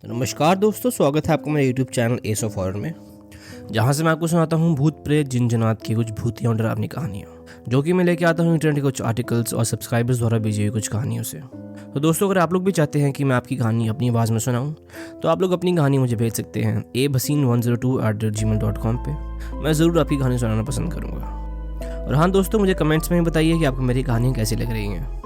तो नमस्कार दोस्तों, स्वागत है आपका मेरे YouTube channel S of horror में, जहां से मैं आपको सुनाता हूं भूत प्रेत जिन जनात की कुछ भूतिया और डरावनी कहानियां, जो कि मैं लेके आता हूं इंटरनेट के कुछ आर्टिकल्स और सब्सक्राइबर्स द्वारा भेजी हुई कुछ कहानियों से। तो दोस्तों, अगर आप लोग भी चाहते हैं कि मैं आपकी कहानी अपनी आवाज़ में सुनाऊं, तो आप लोग अपनी कहानी मुझे भेज सकते हैं abhasin102@gmail.com पे। मैं ज़रूर आपकी कहानी सुनाना पसंद करूँगा। और हाँ दोस्तों, मुझे कमेंट्स में बताइए कि आपको मेरी कहानियाँ कैसी लग रही हैं,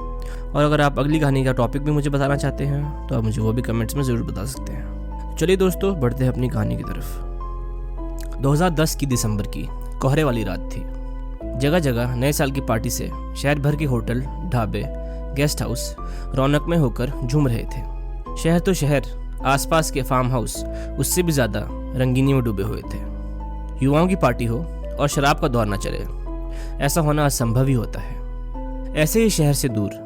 और अगर आप अगली कहानी का टॉपिक भी मुझे बताना चाहते हैं तो आप मुझे वो भी कमेंट्स में ज़रूर बता सकते हैं। चलिए दोस्तों, बढ़ते हैं अपनी कहानी की तरफ। 2010 की दिसंबर की कोहरे वाली रात थी। जगह जगह नए साल की पार्टी से शहर भर के होटल, ढाबे, गेस्ट हाउस रौनक में होकर झूम रहे थे। शहर तो शहर, आसपास के फार्म हाउस उससे भी ज़्यादा रंगीनी में डूबे हुए थे। युवाओं की पार्टी हो और शराब का दौर न चले, ऐसा होना असंभव ही होता है। ऐसे ही शहर से दूर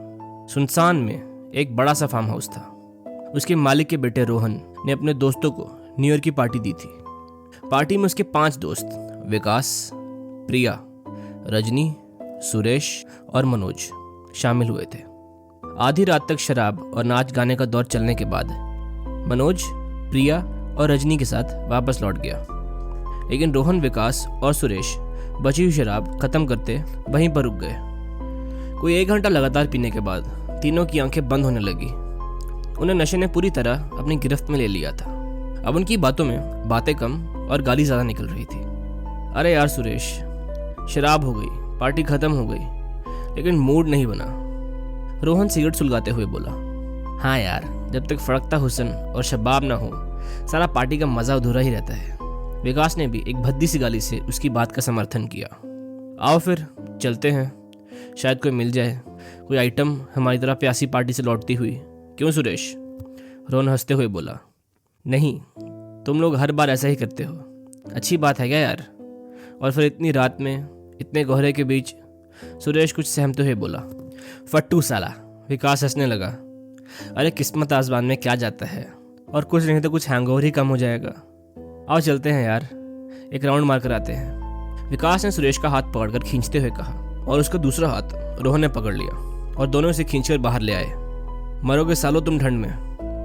सुनसान में एक बड़ा सा फार्म हाउस था। उसके मालिक के बेटे रोहन ने अपने दोस्तों को न्यू ईयर की पार्टी दी थी। पार्टी में उसके 5 दोस्त विकास, प्रिया, रजनी, सुरेश और मनोज शामिल हुए थे। आधी रात तक शराब और नाच गाने का दौर चलने के बाद मनोज, प्रिया और रजनी के साथ वापस लौट गया, लेकिन रोहन, विकास और सुरेश बची हुई शराब खत्म करते वहीं पर रुक गए। कोई 1 घंटा लगातार पीने के बाद तीनों की आंखें बंद होने लगी। उन्हें नशे ने पूरी तरह अपनी गिरफ्त में ले लिया था। अब उनकी बातों में बातें कम और गाली ज़्यादा निकल रही थी। अरे यार सुरेश, शराब हो गई, पार्टी खत्म हो गई, लेकिन मूड नहीं बना। रोहन सिगरेट सुलगाते हुए बोला। हाँ यार, जब तक फड़कता हुस्न और शबाब ना हो, सारा पार्टी का मज़ा अधूरा ही रहता है। विकास ने भी एक भद्दी सी गाली से उसकी बात का समर्थन किया। आओ फिर चलते हैं, शायद कोई मिल जाए, कोई आइटम हमारी तरह प्यासी पार्टी से लौटती हुई। क्यों सुरेश? रोहन हंसते हुए बोला। नहीं, तुम लोग हर बार ऐसा ही करते हो। अच्छी बात है क्या यार? और फिर इतनी रात में, इतने कोहरे के बीच? सुरेश कुछ सहमते हुए बोला। फट्टू साला, विकास हंसने लगा। अरे किस्मत आसमान में क्या जाता है, और कुछ नहीं तो कुछ हैंगओवर ही कम हो जाएगा। आओ चलते हैं यार, एक राउंड मार कर आते हैं। विकास ने सुरेश का हाथ पकड़कर खींचते हुए कहा, और उसका दूसरा हाथ रोहन ने पकड़ लिया और दोनों इसे खींचकर बाहर ले आए। मरोगे सालो तुम ठंड में।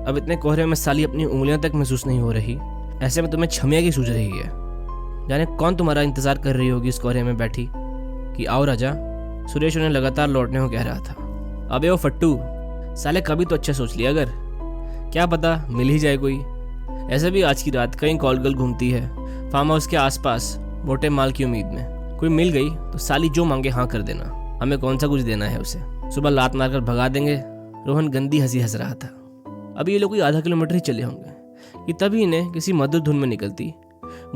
अब इतने कोहरे में साली अपनी उंगलियां तक महसूस नहीं हो रही, ऐसे में तुम्हें छमिया की सूझ रही है। जाने कौन तुम्हारा इंतजार कर रही होगी इस कोहरे में बैठी कि आओ राजा। सुरेश उन्हें लगातार लौटने को कह रहा था। अबे ओ फट्टू साले, कभी तो अच्छा सोच लिया, अगर क्या पता मिल ही जाए कोई। ऐसे भी आज की रात कई कॉलगल घूमती है फार्म हाउस के आसपास मोटे माल की उम्मीद में। कोई मिल गई तो साली जो मांगे हाँ कर देना, हमें कौन सा कुछ देना है उसे। सुबह लात मारकर भगा देंगे। रोहन गंदी हंसी हंस रहा था। अभी ये लोग कोई आधा किलोमीटर ही चले होंगे कि तभी इन्हें किसी मधुर धुन में निकलती,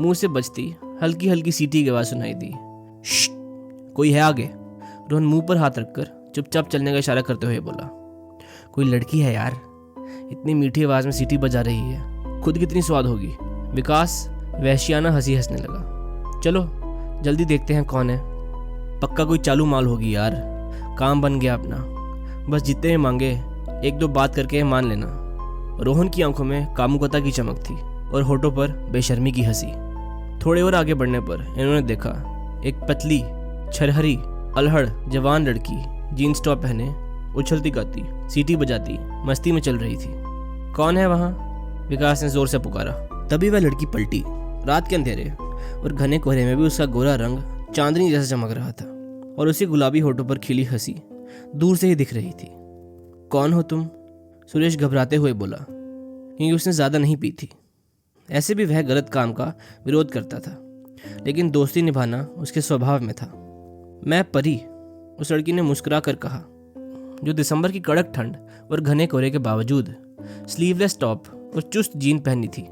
मुंह से बजती हल्की हल्की सीटी की आवाज सुनाई दी। श्श्श, कोई है आगे? रोहन मुंह पर हाथ रखकर चुपचाप चलने का इशारा करते हुए बोला। कोई लड़की है यार, इतनी मीठी आवाज में सीटी बजा रही है, खुद कितनी स्वाद होगी। विकास वहशियाना हंसी हंसने लगा। चलो जल्दी देखते हैं कौन है। पक्का कोई चालू माल होगी यार, काम बन गया अपना। बस जितने मांगे 1-2 बात करके मान लेना। रोहन की आंखों में कामुकता की चमक थी और होठों पर बेशर्मी की हंसी। थोड़े और आगे बढ़ने पर इन्होंने देखा एक पतली, छरहरी, अलहड़ जवान लड़की जीन्स टॉप पहने, उछलती गाती, सीटी बजाती मस्ती में चल रही थी। कौन है वहाँ? विकास ने जोर से पुकारा। तभी वह लड़की पलटी। रात के अंधेरे और घने कोहरे में भी उसका गोरा रंग चांदनी जैसा चमक रहा था, और उसी गुलाबी होठों पर खिली हंसी दूर से ही दिख रही थी। कौन हो तुम? सुरेश घबराते हुए बोला, क्योंकि उसने ज़्यादा नहीं पी थी। ऐसे भी वह गलत काम का विरोध करता था, लेकिन दोस्ती निभाना उसके स्वभाव में था। मैं परी, उस लड़की ने मुस्कुरा कर कहा, जो दिसंबर की कड़क ठंड और घने कोहरे के बावजूद स्लीवलेस टॉप और चुस्त जीन पहनी थी।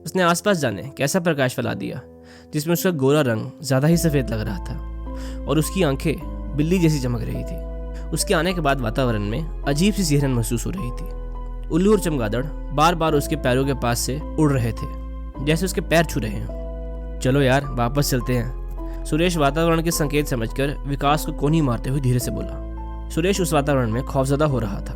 उसने आसपास जाने कैसा प्रकाश फैला दिया, जिसमें उसका गोरा रंग ज़्यादा ही सफ़ेद लग रहा था और उसकी आंखें बिल्ली जैसी चमक रही थी। उसके आने के बाद वातावरण में अजीब सी सिहरन महसूस हो रही थी। उल्लू और चमगादड़ बार बार उसके पैरों के पास से उड़ रहे थे, जैसे उसके पैर छू रहे हैं। चलो यार वापस चलते हैं। सुरेश वातावरण के संकेत समझकर विकास को कोहनी मारते हुए धीरे से बोला। सुरेश उस वातावरण में खौफजदा हो रहा था।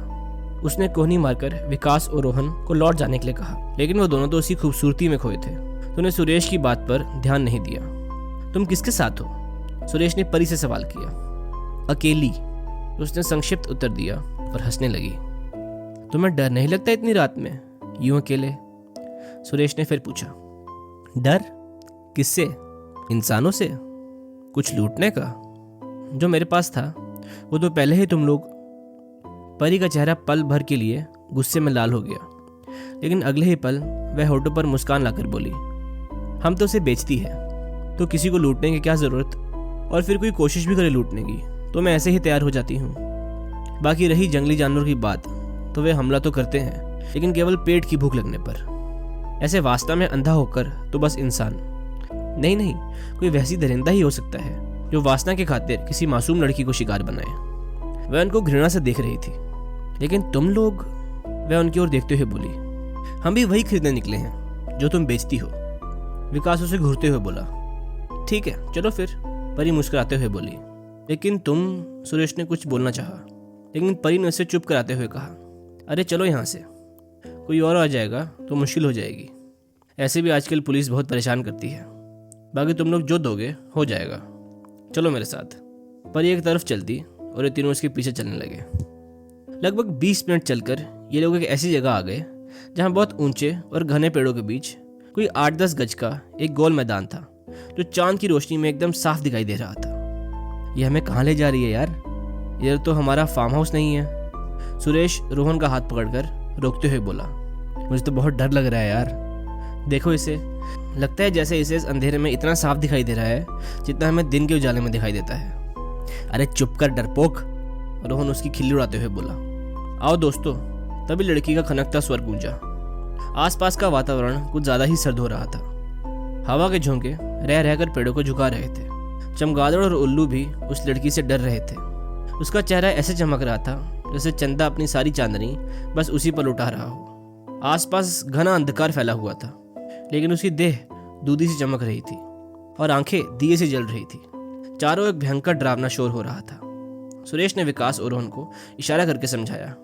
उसने कोहनी मारकर विकास और रोहन को लौट जाने के लिए कहा, लेकिन वो दोनों तो उसी खूबसूरती में खोए थे। तो उन्हें सुरेश की बात पर ध्यान नहीं दिया। तुम किसके साथ हो? सुरेश ने परी से सवाल किया। अकेली, उसने संक्षिप्त उत्तर दिया और हंसने लगी। तुम्हें डर नहीं लगता इतनी रात में, यूं अकेले? सुरेश ने फिर पूछा। डर? किससे? इंसानों से? कुछ लूटने का? जो मेरे पास था वो तो पहले ही तुम लोग। परी का चेहरा पल भर के लिए गुस्से में लाल हो गया, लेकिन अगले ही पल वह होठों पर मुस्कान लाकर बोली, हम तो उसे बेचती है, तो किसी को लूटने की क्या जरूरत? और फिर कोई कोशिश भी करे लूटने की तो मैं ऐसे ही तैयार हो जाती हूँ। बाकी रही जंगली जानवर की बात, तो वे हमला तो करते हैं, लेकिन केवल पेट की भूख लगने पर। ऐसे वास्तव में अंधा होकर तो बस इंसान नहीं, कोई वैसी दरिंदा ही हो सकता है जो वासना के खातिर किसी मासूम लड़की को शिकार बनाए। वह उनको घृणा से देख रही थी। लेकिन तुम लोग? वह उनकी ओर देखते हुए बोली, हम भी वही खरीदने निकले हैं जो तुम बेचती हो। विकास उसे घूरते हुए बोला, ठीक है चलो फिर। परी मुस्कुराते हुए बोली, लेकिन तुम? सुरेश ने कुछ बोलना चाहा, लेकिन परी ने उसे चुप कराते हुए कहा, अरे चलो यहाँ से, कोई और आ जाएगा तो मुश्किल हो जाएगी। ऐसे भी आजकल पुलिस बहुत परेशान करती है। बाकी तुम लोग जो दोगे हो जाएगा, चलो मेरे साथ। परी एक तरफ चलती और ये तीनों उसके पीछे चलने लगे। लगभग 20 मिनट चलकर ये लोग एक ऐसी जगह आ गए जहाँ बहुत ऊंचे और घने पेड़ों के बीच कोई 8-10 गज का एक गोल मैदान था, जो चांद की रोशनी में एकदम साफ दिखाई दे रहा था। ये हमें कहाँ ले जा रही है यार? ये तो हमारा फार्म हाउस नहीं है। सुरेश रोहन का हाथ पकड़कर रोकते हुए बोला, मुझे तो बहुत डर लग रहा है यार। देखो इसे, लगता है जैसे इसे इस अंधेरे में इतना साफ दिखाई दे रहा है जितना हमें दिन के उजाले में दिखाई देता है। अरे चुप कर डरपोक, रोहन उसकी खिल्ली उड़ाते हुए बोला। आओ दोस्तों। तभी लड़की का खनकता स्वर गूंजा। आसपास का वातावरण कुछ ज्यादा ही सर्द हो रहा था। हवा के झोंके रह रहकर पेड़ों को झुका रहे थे। चमगादड़ और उल्लू भी उस लड़की से डर रहे थे। उसका चेहरा ऐसे चमक रहा था जैसे चंदा अपनी सारी चांदनी बस उसी पर लुटा रहा हो। आसपास घना अंधकार फैला हुआ था, लेकिन उसकी देह दूधी सी चमक रही थी और आंखें दिए से जल रही थी। चारों एक भयंकर डरावना शोर हो रहा था। सुरेश ने विकास और रोहन को इशारा करके समझाया।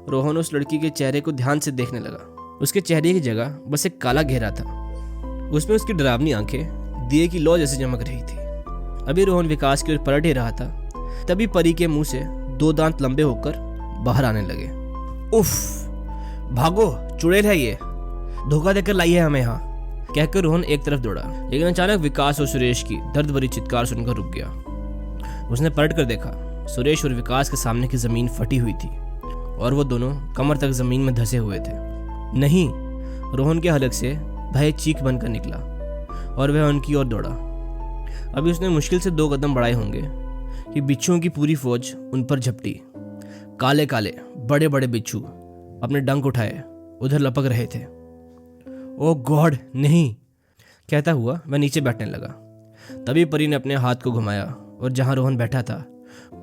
रोहन उस लड़की के चेहरे को ध्यान से देखने लगा। उसके चेहरे की जगह बस एक काला घेरा था। उसमें उसकी डरावनी आंखें दिए की लौ जैसे चमक रही थी। अभी रोहन विकास की ओर पलट ही रहा था, तभी परी के मुंह से 2 दांत लंबे होकर बाहर आने लगे। उफ, भागो, चुड़ैल है ये, धोखा देकर लाई है हमें यहाँ, कहकर रोहन एक तरफ दौड़ा। लेकिन अचानक विकास और सुरेश की दर्द भरी चित्कार सुनकर रुक गया। उसने पलट कर देखा। सुरेश और विकास के सामने की जमीन फटी हुई थी और वो दोनों कमर तक जमीन में धंसे हुए थे। नहीं, रोहन के हलक से भय चीख बनकर निकला और वह उनकी ओर दौड़ा। अभी उसने मुश्किल से 2 कदम बढ़ाए होंगे कि बिच्छुओं की पूरी फौज उन पर झपटी। काले काले बड़े बड़े बिच्छू अपने डंक उठाए उधर लपक रहे थे। ओ गॉड नहीं, कहता हुआ वह नीचे बैठने लगा। तभी परी ने अपने हाथ को घुमाया और जहां रोहन बैठा था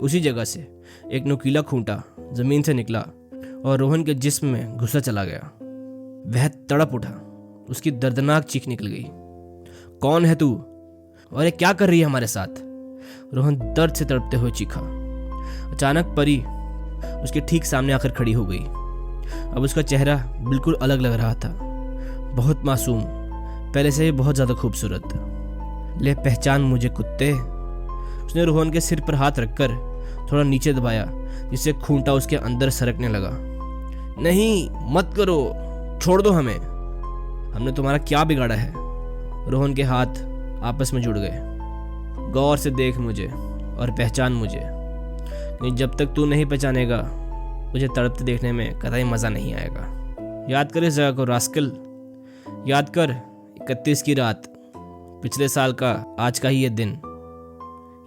उसी जगह से एक नुकीला खूंटा जमीन से निकला और रोहन के जिस्म में घुसा चला गया। वह तड़प उठा। उसकी दर्दनाक चीख निकल गई। कौन है तू और ये क्या कर रही है हमारे साथ? रोहन दर्द से तड़पते हुए चीखा। अचानक परी उसके ठीक सामने आकर खड़ी हो गई। अब उसका चेहरा बिल्कुल अलग लग रहा था, बहुत मासूम, पहले से ही बहुत ज्यादा खूबसूरत। ले पहचान मुझे कुत्ते। उसने रोहन के सिर पर हाथ रखकर थोड़ा नीचे दबाया, जिससे खूंटा उसके अंदर सरकने लगा। नहीं, मत करो, छोड़ दो हमें, हमने तुम्हारा क्या बिगाड़ा है? रोहन के हाथ आपस में जुड़ गए। गौर से देख मुझे और पहचान मुझे, नहीं जब तक तू नहीं पहचानेगा मुझे तड़पते देखने में कतई मजा नहीं आएगा। याद कर इस जगह को रास्कल, याद कर 31 की रात, पिछले साल का आज का ही ये दिन,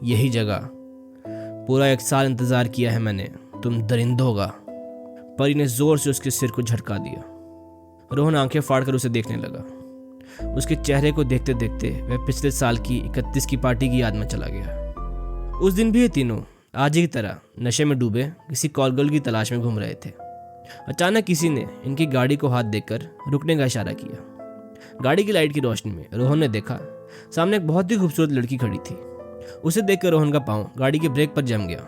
यही जगह। पूरा 1 साल इंतजार किया है मैंने, तुम दरिंदों का। परी ने जोर से उसके सिर को झटका दिया। रोहन आंखें फाड़कर उसे देखने लगा। उसके चेहरे को देखते देखते वह पिछले साल की 31 की पार्टी की याद में चला गया। उस दिन भी ये तीनों आज ही की तरह नशे में डूबे किसी कॉलगर्ल की तलाश में घूम रहे थे। अचानक किसी ने इनकी गाड़ी को हाथ देकर रुकने का इशारा किया। गाड़ी की लाइट की रोशनी में रोहन ने देखा सामने एक बहुत ही खूबसूरत लड़की खड़ी थी। उसे देखकर रोहन का पांव गाड़ी के ब्रेक पर जम गया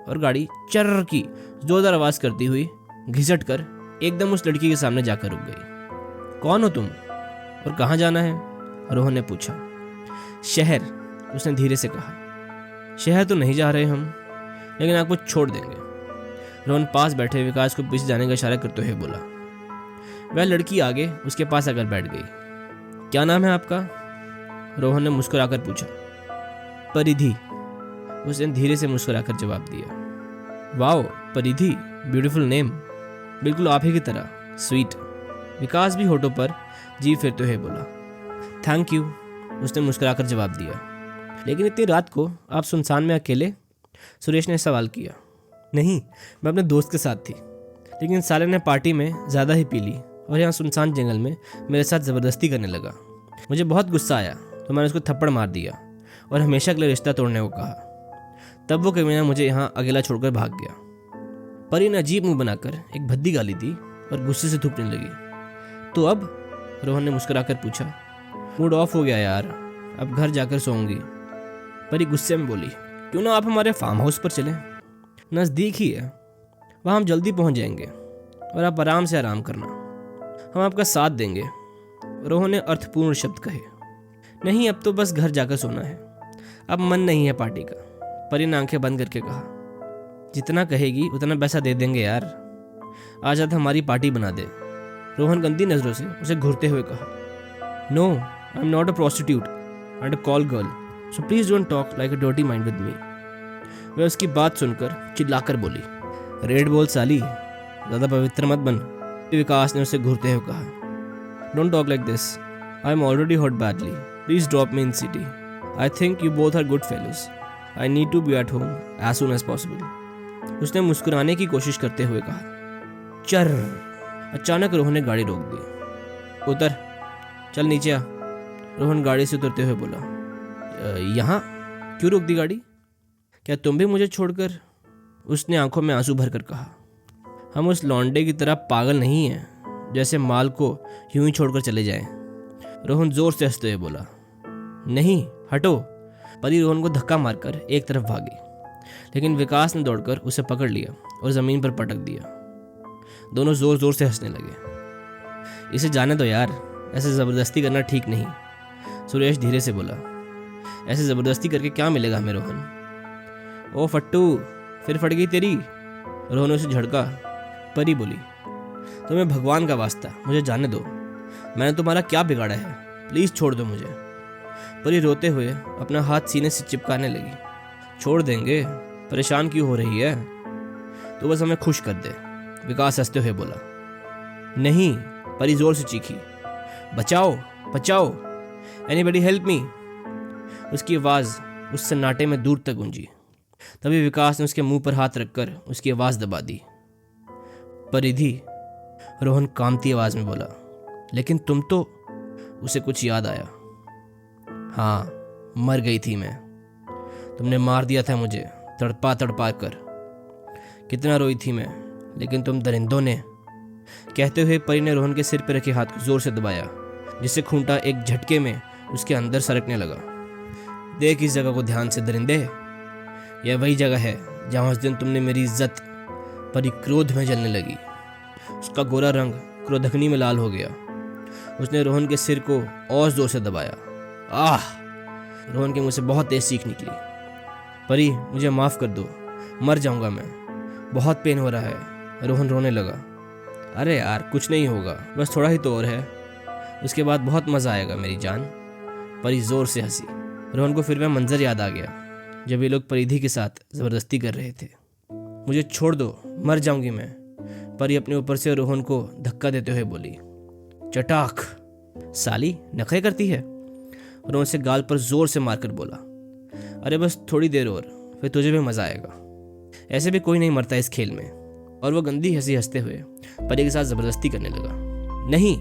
और गाड़ी चर्र की जोरदार आवाज करती हुई घिसट कर एकदम उस लड़की के सामने जाकर रुक गई। कौन हो तुम और कहाँ जाना है? रोहन ने पूछा। शहर, उसने धीरे से कहा। शहर तो नहीं जा रहे हम, लेकिन आपको छोड़ देंगे। रोहन पास बैठे विकास को पीछे जाने का इशारा करते हुए बोला। वह लड़की आगे उसके पास आकर बैठ गई। क्या नाम है आपका? रोहन ने मुस्कुराकर पूछा। परिधि, उसने धीरे से मुस्कुराकर जवाब दिया। वाओ परिधि, ब्यूटीफुल नेम, बिल्कुल आप ही की तरह, स्वीट। विकास भी होठों पर जी फिरते हुए बोला। थैंक यू, उसने मुस्कुराकर जवाब दिया। लेकिन इतनी रात को आप सुनसान में अकेले? सुरेश ने सवाल किया। नहीं, मैं अपने दोस्त के साथ थी, लेकिन साले ने पार्टी में ज़्यादा ही पी ली और यहाँ सुनसान जंगल में मेरे साथ ज़बरदस्ती करने लगा। मुझे बहुत गुस्सा आया तो मैंने उसको थप्पड़ मार दिया और हमेशा के लिए रिश्ता तोड़ने को कहा। तब वो कमीना मुझे यहाँ अकेला छोड़कर भाग गया। परी ने अजीब मुंह बनाकर एक भद्दी गाली दी और गुस्से से थूकने लगी। तो अब? रोहन ने मुस्कुराकर पूछा। मूड ऑफ हो गया यार, अब घर जाकर सोऊंगी। परी गुस्से में बोली। क्यों ना आप हमारे फार्म हाउस पर चलें, नज़दीक ही है, वहाँ हम जल्दी पहुँच जाएंगे और आप आराम से आराम करना, हम आपका साथ देंगे। रोहन ने अर्थपूर्ण शब्द कहे। नहीं, अब तो बस घर जाकर सोना है, अब मन नहीं है पार्टी का। परी ने आंखें बंद करके कहा। जितना कहेगी उतना पैसा दे देंगे यार, आज रात हमारी पार्टी बना दे। रोहन गंदी नज़रों से उसे घूरते हुए कहा। No, I am not a prostitute and a call girl, so please don't talk like a dirty mind with me. वह उसकी बात सुनकर चिल्लाकर बोली। रेड बोल साली, ज़्यादा पवित्र मत बन। विकास ने उसे घूरते हुए कहा। Don't talk like this, I am already hurt badly, please drop me in city. I think you both are good fellows, I need to be at home as soon as possible. उसने मुस्कुराने की कोशिश करते हुए कहा। चर। अचानक रोहन ने गाड़ी रोक दी। उतर, चल नीचे आ। रोहन गाड़ी से उतरते हुए बोला। यहाँ क्यों रोक दी गाड़ी? क्या तुम भी मुझे छोड़कर? उसने आंखों में आंसू भरकर कहा। हम उस लौंडे की तरह पागल नहीं हैं जैसे माल को यूं ही छोड़कर चले जाएं। रोहन जोर से हंसते हुए बोला। नहीं, हटो। परी रोहन को धक्का मारकर एक तरफ भागी, लेकिन विकास ने दौड़कर उसे पकड़ लिया और जमीन पर पटक दिया। दोनों जोर जोर से हंसने लगे। इसे जाने दो यार, ऐसे ज़बरदस्ती करना ठीक नहीं, सुरेश धीरे से बोला। ऐसे ज़बरदस्ती करके क्या मिलेगा हमें रोहन? ओ फट्टू, फिर फट गई तेरी। रोहन ने उसे झड़का। परी बोली। तुम्हें भगवान का वास्ता, मुझे जाने दो, मैंने तुम्हारा क्या बिगाड़ा है, प्लीज़ छोड़ दो मुझे। परी रोते हुए अपना हाथ सीने से चिपकाने लगी। छोड़ देंगे, परेशान क्यों हो रही है? तो बस हमें खुश कर दे, विकास हंसते हुए बोला। नहीं, परी जोर से चीखी। बचाओ बचाओ, एनीबडी हेल्प मी। उसकी आवाज़ उस सन्नाटे में दूर तक गूंजी। तभी विकास ने उसके मुंह पर हाथ रखकर उसकी आवाज़ दबा दी। परिधि, रोहन कामती आवाज़ में बोला। लेकिन तुम तो? उसे कुछ याद आया। हाँ, मर गई थी मैं, तुमने मार दिया था मुझे तड़पा तड़पा कर। कितना रोई थी मैं, लेकिन तुम दरिंदों ने। कहते हुए परी ने रोहन के सिर पर रखे हाथ को जोर से दबाया, जिससे खूंटा एक झटके में उसके अंदर सरकने लगा। देख इस जगह को ध्यान से दरिंदे, यह वही जगह है जहाँ उस दिन तुमने मेरी इज्जत। परी क्रोध में जलने लगी। उसका गोरा रंग क्रोधग्नि में लाल हो गया। उसने रोहन के सिर को और जोर से दबाया। आह! रोहन के मुंह से बहुत तेज चीख निकली। परी, मुझे माफ़ कर दो, मर जाऊंगा मैं, बहुत पेन हो रहा है। रोहन रोने लगा। अरे यार, कुछ नहीं होगा, बस थोड़ा ही तो और है, उसके बाद बहुत मज़ा आएगा मेरी जान। परी जोर से हंसी। रोहन को फिर वह मंजर याद आ गया जब ये लोग परिधि के साथ ज़बरदस्ती कर रहे थे। मुझे छोड़ दो, मर जाऊंगी मैं। परी अपने ऊपर से रोहन को धक्का देते हुए बोली। चटाक! साली, नखरे करती है। रोहन से गाल पर जोर से मारकर बोला। अरे बस थोड़ी देर और, फिर तुझे भी मज़ा आएगा। ऐसे भी कोई नहीं मरता इस खेल में। और वो गंदी हंसी हंसते हुए परी के साथ ज़बरदस्ती करने लगा। नहीं,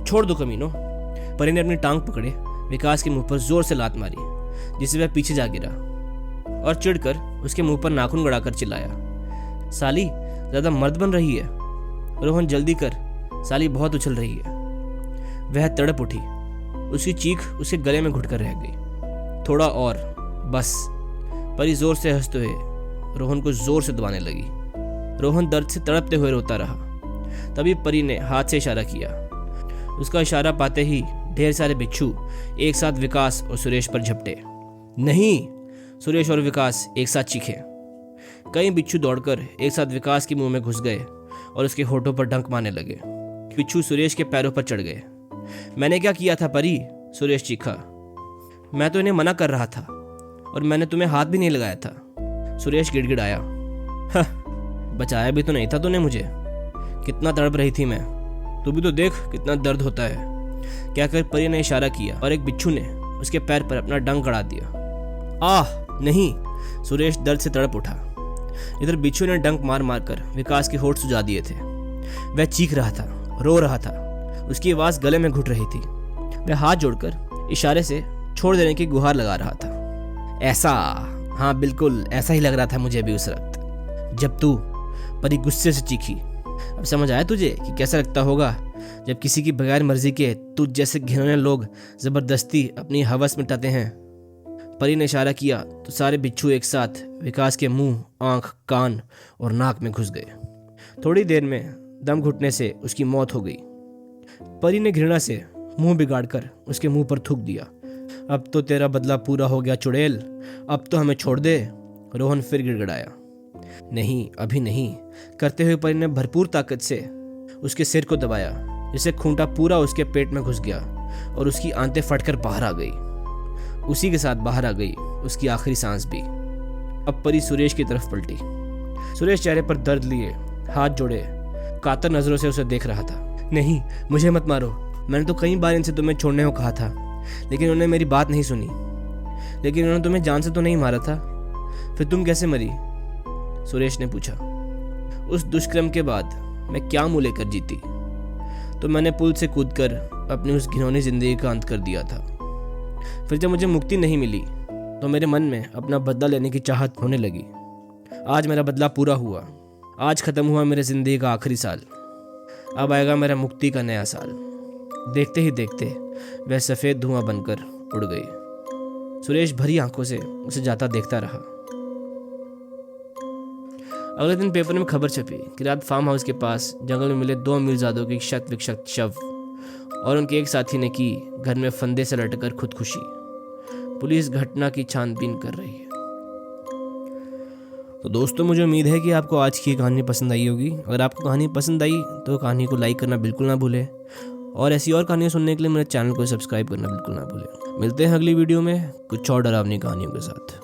छोड़ दो कमीनों। परी ने अपनी टांग पकड़े विकास के मुंह पर जोर से लात मारी, जिससे वह पीछे जा गिरा और चिढ़कर उसके मुंह पर नाखून गड़ाकर चिल्लाया। साली, ज़्यादा मर्द बन रही है। रोहन, जल्दी कर, साली बहुत उछल रही है। वह तड़प उठी। उसकी चीख उसके गले में घुटकर रह गई। थोड़ा और, बस। परी जोर से हंसते हुए रोहन को जोर से दबाने लगी। रोहन दर्द से तड़पते हुए रोता रहा। तभी परी ने हाथ से इशारा किया। उसका इशारा पाते ही ढेर सारे बिच्छू एक साथ विकास और सुरेश पर झपटे। नहीं! सुरेश और विकास एक साथ चीखे। कई बिच्छू दौड़कर एक साथ विकास के मुंह में घुस गए और उसके होठों पर डंक मारने लगे। कि बिच्छू सुरेश के पैरों पर चढ़ गए। मैंने क्या किया था परी? सुरेश चीखा। मैं तो इन्हें मना कर रहा था और मैंने तुम्हें हाथ भी नहीं लगाया था, सुरेश गिड़गिड़ाया। बचाया भी तो नहीं था तूने मुझे, कितना तड़प रही थी मैं, तू भी तो देख कितना दर्द होता है, कहकर परी ने इशारा किया और एक बिच्छू ने उसके पैर पर अपना डंक गड़ा दिया। आह नहीं, सुरेश दर्द से तड़प उठा। इधर बिच्छू ने डंक मार मार कर विकास के होठ सुजा दिए थे। वह चीख रहा था, रो रहा था, उसकी आवाज गले में घुट रही थी। वह हाथ जोड़कर इशारे से छोड़ देने की गुहार लगा रहा था। ऐसा, हाँ बिल्कुल ऐसा ही लग रहा था मुझे भी उस वक्त जब तू, परी गुस्से से चीखी। अब समझ आया तुझे कि कैसा लगता होगा जब किसी की बगैर मर्जी के तुझ जैसे घिनौने लोग जबरदस्ती अपनी हवस मिटाते हैं। परी ने इशारा किया तो सारे बिच्छू एक साथ विकास के मुंह, आंख, कान और नाक में घुस गए। थोड़ी देर में दम घुटने से उसकी मौत हो गई। परी ने घृणा से मुंह बिगाड़कर उसके मुंह पर थूक दिया। अब तो तेरा बदला पूरा हो गया चुड़ैल, अब तो हमें छोड़ दे। रोहन फिर गिड़गिड़ाया। नहीं अभी नहीं, करते हुए परी ने भरपूर ताकत से उसके सिर को दबाया, जिससे खूंटा पूरा उसके पेट में घुस गया और उसकी आंतें फटकर बाहर आ गई। उसी के साथ बाहर आ गई उसकी आखिरी सांस भी। अब परी सुरेश की तरफ पलटी। सुरेश चेहरे पर दर्द लिए हाथ जोड़े कातर नजरों से उसे देख रहा था। नहीं मुझे मत मारो, मैंने तो कई बार इनसे तुम्हें छोड़ने को कहा था, लेकिन उन्होंने मेरी बात नहीं सुनी। लेकिन उन्होंने तुम्हें जान से तो नहीं मारा था, फिर तुम कैसे मरी? सुरेश ने पूछा। उस दुष्कर्म के बाद मैं क्या मुंह लेकर जीती? तो मैंने पुल से कूदकर अपनी उस घिनौनी जिंदगी का अंत कर दिया था। फिर जब मुझे मुक्ति नहीं मिली तो मेरे मन में अपना बदला लेने की चाहत होने लगी। आज मेरा बदला पूरा हुआ, आज खत्म हुआ मेरे जिंदगी का आखिरी साल। अब आएगा मेरा मुक्ति का नया साल। देखते ही देखते वह सफेद धुआं बनकर उड़ गई। सुरेश भरी आंखों से उसे जाता देखता रहा। अगले दिन पेपर में खबर छपी कि रात फार्म हाउस के पास जंगल में मिले 2 अमीरजादों की क्षत विक्षत शव और उनके एक साथी ने की घर में फंदे से लटकर खुदकुशी। पुलिस घटना की छानबीन कर रही है। तो दोस्तों मुझे उम्मीद है कि आपको आज की कहानी पसंद आई होगी। अगर आपको कहानी पसंद आई तो कहानी को लाइक करना बिल्कुल ना भूलें और ऐसी और कहानियाँ सुनने के लिए मेरे चैनल को सब्सक्राइब करना बिल्कुल ना भूलें। मिलते हैं अगली वीडियो में कुछ और डरावनी कहानियों के साथ।